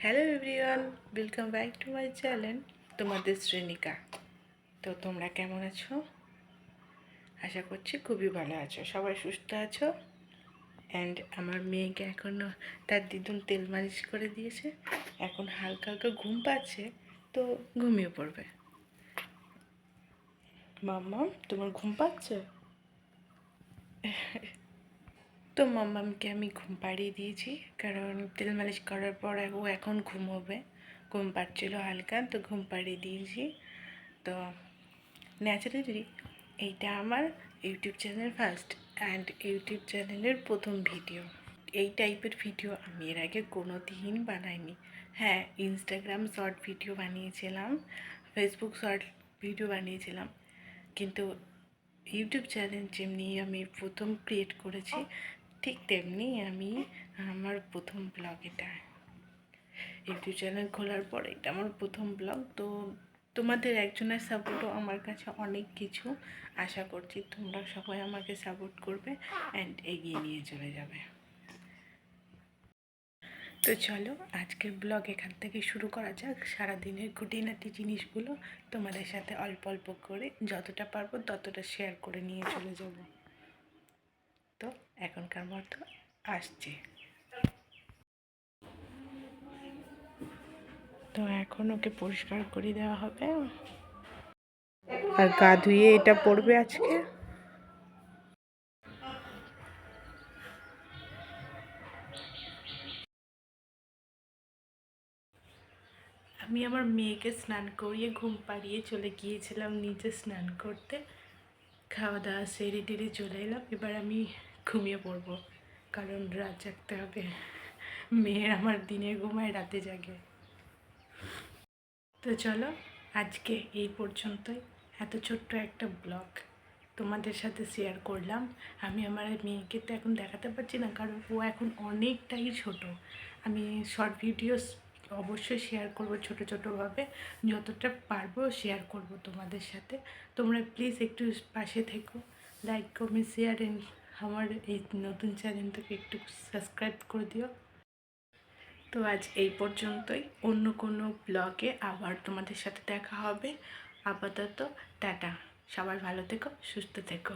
Hello everyone, welcome back to my channel তোমাদের শ্রেণিকা। তো তোমরা কেমন আছো? আশা করছি খুবই ভালো আছো, সবাই সুস্থ আছো। অ্যান্ড আমার মেয়েকে এখনও তার দিদুন তেল মালিশ করে দিয়েছে, এখন হালকা হালকা ঘুম পাচ্ছে, তো ঘুমিয়ে পড়বে। মাম্মা, তোমার ঘুম পাচ্ছে? তো মাম্মামকে আমি ঘুম পাড়িয়ে দিয়েছি, কারণ তেল মালিশ করার পর ও এখন ঘুমোবে। ঘুম পাচ্ছিল হালকা, তো ঘুম পাড়িয়ে দিয়েছি। তো ন্যাচারালি এইটা আমার YouTube channel first and YouTube চ্যানেলের প্রথম ভিডিও। এই টাইপের ভিডিও আমি এর আগে কোনো দিন বানাইনি। হ্যাঁ, ইনস্টাগ্রাম শর্ট ভিডিও বানিয়েছিলাম, ফেসবুক শর্ট ভিডিও বানিয়েছিলাম, কিন্তু ইউটিউব চ্যানেল যেমনি আমি প্রথম ক্রিয়েট করেছি, ঠিক তেমনি আমি আমার প্রথম ব্লগ এটা। ইউটিউব চ্যানেল খোলার পর এটা আমার প্রথম ব্লগ। তো তোমাদের একজনের সাপোর্টও আমার কাছে অনেক কিছু। আশা করছি তোমরা সবাই আমাকে সাপোর্ট করবে অ্যান্ড এগিয়ে নিয়ে চলে যাবে। তো চলো আজকের ব্লগ এখান থেকে শুরু করা যাক। সারাদিনের খুঁটিনাটি জিনিসগুলো তোমাদের সাথে অল্প অল্প করে যতটা পারবো ততটা শেয়ার করে নিয়ে চলে যাব। তো এখনকার মতো আসছে। তো এখন ওকে পরিষ্কার করে দেওয়া হবে আর গা ধুয়ে এটা পড়বে আজকে। আমি আমার মেয়েকে স্নান করিয়ে ঘুম পাড়িয়ে চলে গিয়েছিলাম নিচে স্নান করতে। খাওয়া দাওয়া সেরে টেরে চলে এলাম। এবার আমি ঘুমিয়ে পড়বো, কারণ রাত জাগতে হবে। মেয়ের আমার দিনে ঘুমায়, রাতে জাগে। তো চলো আজকে এই পর্যন্তই। এত ছোট্ট একটা ব্লগ তোমাদের সাথে শেয়ার করলাম। আমি আমার মেয়েকে তো এখন দেখাতে পারছি না, কারণ ও এখন অনেকটাই ছোট। আমি শর্ট ভিডিওস অবশ্যই শেয়ার করব, ছোট ছোটোভাবে যতটা পারবো শেয়ার করব তোমাদের সাথে। তোমরা প্লিজ একটু পাশে থেকো, লাইক কমেন্ট শেয়ার অ্যান্ড আমার এই নতুন চ্যানেলটাকে একটু সাবস্ক্রাইব করে দিও। তো আজ এই পর্যন্তই। অন্য কোনো ব্লগে আবার তোমাদের সাথে দেখা হবে। আপাতত টাটা, সবাই ভালো থেকো, সুস্থ থেকো।